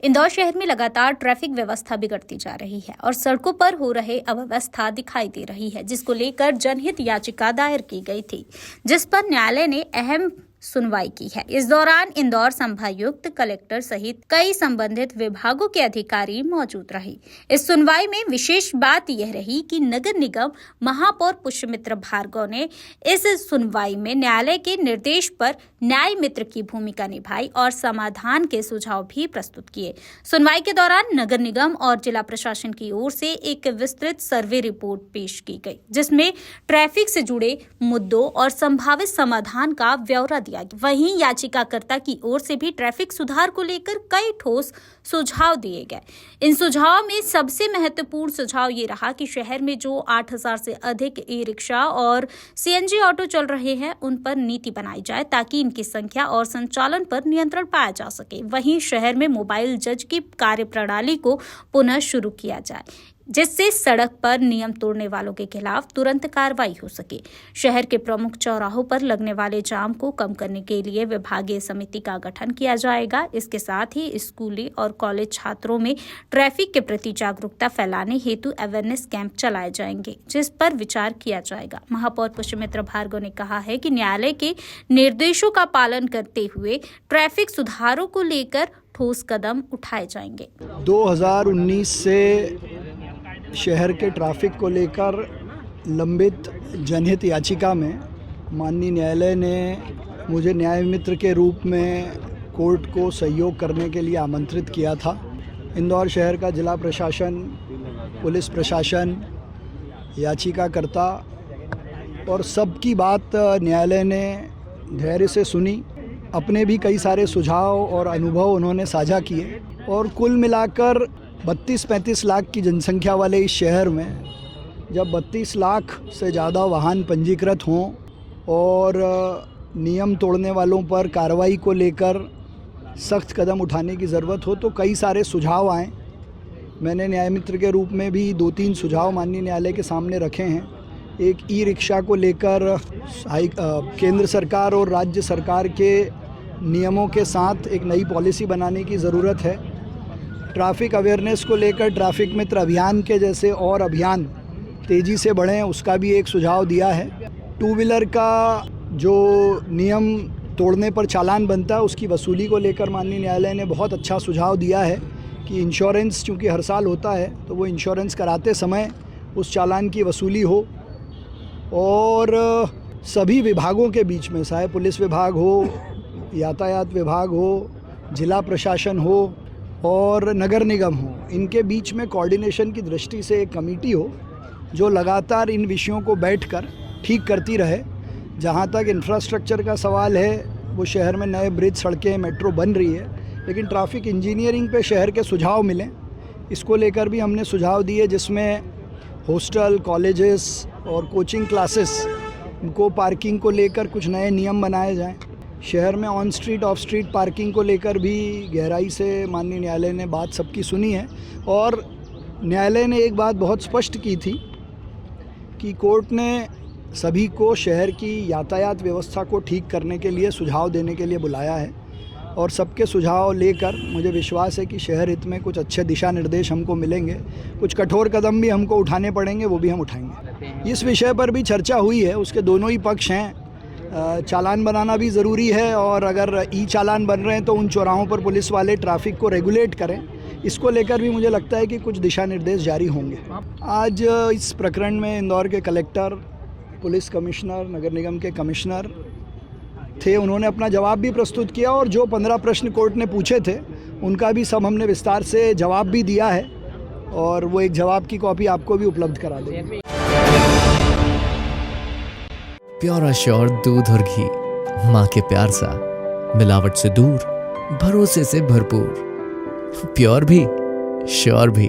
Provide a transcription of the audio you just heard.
इंदौर शहर में लगातार ट्रैफिक व्यवस्था बिगड़ती जा रही है और सड़कों पर हो रहे अव्यवस्था दिखाई दे रही है, जिसको लेकर जनहित याचिका दायर की गई थी, जिस पर न्यायालय ने अहम सुनवाई की है। इस दौरान इंदौर संभागायुक्त, कलेक्टर सहित कई संबंधित विभागों के अधिकारी मौजूद रहे। इस सुनवाई में विशेष बात यह रही कि नगर निगम महापौर पुष्यमित्र भार्गव ने इस सुनवाई में न्यायालय के निर्देश पर न्याय मित्र की भूमिका निभाई और समाधान के सुझाव भी प्रस्तुत किए। सुनवाई के दौरान नगर निगम और जिला प्रशासन की ओर से एक विस्तृत सर्वे रिपोर्ट पेश की गई, जिसमें ट्रैफिक से जुड़े मुद्दों और संभावित समाधान का ब्यौरा दिया गया। वहीं याचिकाकर्ता की ओर से भी ट्रैफिक सुधार को लेकर कई ठोस सुझाव दिए गए। इन सुझावों में सबसे महत्वपूर्ण सुझाव ये रहा कि शहर में जो 8000 से अधिक ई रिक्शा और सीएनजी ऑटो चल रहे हैं, उन पर नीति बनाई जाए ताकि इनकी संख्या और संचालन पर नियंत्रण पाया जा सके। वहीं शहर में मोबाइल जज की कार्यप्रणाली को पुनः शुरू किया जाए, जिससे सड़क पर नियम तोड़ने वालों के खिलाफ तुरंत कार्रवाई हो सके। शहर के प्रमुख चौराहों पर लगने वाले जाम को कम करने के लिए विभागीय समिति का गठन किया जाएगा। इसके साथ ही स्कूली और कॉलेज छात्रों में ट्रैफिक के प्रति जागरूकता फैलाने हेतु अवेयरनेस कैंप चलाए जाएंगे, जिस पर विचार किया जाएगा। महापौर पुष्यमित्र भार्गव ने कहा है कि न्यायालय के निर्देशों का पालन करते हुए ट्रैफिक सुधारों को लेकर ठोस कदम उठाए जाएंगे। 2019 से शहर के ट्रैफिक को लेकर लंबित जनहित याचिका में माननीय न्यायालय ने मुझे न्याय मित्र के रूप में कोर्ट को सहयोग करने के लिए आमंत्रित किया था। इंदौर शहर का जिला प्रशासन, पुलिस प्रशासन, याचिकाकर्ता और सबकी बात न्यायालय ने धैर्य से सुनी। अपने भी कई सारे सुझाव और अनुभव उन्होंने साझा किए और कुल मिलाकर 32-35 लाख की जनसंख्या वाले इस शहर में जब 32 लाख से ज़्यादा वाहन पंजीकृत हों और नियम तोड़ने वालों पर कार्रवाई को लेकर सख्त कदम उठाने की ज़रूरत हो, तो कई सारे सुझाव आए। मैंने न्याय मित्र के रूप में भी 2-3 सुझाव माननीय न्यायालय के सामने रखे हैं। एक ई रिक्शा को लेकर केंद्र सरकार और राज्य सरकार के नियमों के साथ एक नई पॉलिसी बनाने की ज़रूरत है। ट्रैफिक अवेयरनेस को लेकर ट्रैफिक मित्र अभियान के जैसे और अभियान तेज़ी से बढ़ें, उसका भी एक सुझाव दिया है। 2 व्हीलर का जो नियम तोड़ने पर चालान बनता है, उसकी वसूली को लेकर माननीय न्यायालय ने बहुत अच्छा सुझाव दिया है कि इंश्योरेंस चूँकि हर साल होता है, तो वो इंश्योरेंस कराते समय उस चालान की वसूली हो और सभी विभागों के बीच में, चाहे पुलिस विभाग हो, यातायात विभाग हो, जिला प्रशासन हो और नगर निगम हो, इनके बीच में कोऑर्डिनेशन की दृष्टि से एक कमेटी हो जो लगातार इन विषयों को बैठकर ठीक करती रहे। जहाँ तक इंफ्रास्ट्रक्चर का सवाल है, वो शहर में नए ब्रिज, सड़कें, मेट्रो बन रही है, लेकिन ट्रैफिक इंजीनियरिंग पे शहर के सुझाव मिलें, इसको लेकर भी हमने सुझाव दिए, जिसमें हॉस्टल, कॉलेजेस और कोचिंग क्लासेस को पार्किंग को लेकर कुछ नए नियम बनाए जाएं। शहर में on street, of street parking को लेकर भी गहराई से माननीय न्यायालय ने बात सबकी सुनी है और न्यायालय ने एक बात बहुत स्पष्ट की थी कि कोर्ट ने सभी को शहर की यातायात व्यवस्था को ठीक करने के लिए सुझाव देने के लिए बुलाया है और सबके सुझाव लेकर मुझे विश्वास है कि शहर हित में कुछ अच्छे दिशा निर्देश हमको मिलेंगे। कुछ कठोर कदम भी हमको उठाने पड़ेंगे, वो भी हम उठाएंगे। इस विषय पर भी चर्चा हुई है, उसके दोनों ही पक्ष हैं। चालान बनाना भी ज़रूरी है और अगर ई चालान बन रहे हैं तो उन चौराहों पर पुलिस वाले ट्रैफिक को रेगुलेट करें, इसको लेकर भी मुझे लगता है कि कुछ दिशा निर्देश जारी होंगे। आज इस प्रकरण में इंदौर के कलेक्टर, पुलिस कमिश्नर, नगर निगम के कमिश्नर थे, उन्होंने अपना जवाब भी प्रस्तुत किया और जो 15 प्रश्न कोर्ट ने पूछे थे उनका भी सब हमने विस्तार से जवाब भी दिया है और वो एक जवाब की कॉपी आपको भी उपलब्ध करा देंगे। प्योर एश्योर दूध और घी, माँ के प्यार सा, मिलावट से दूर, भरोसे से भरपूर, प्योर भी, श्योर भी।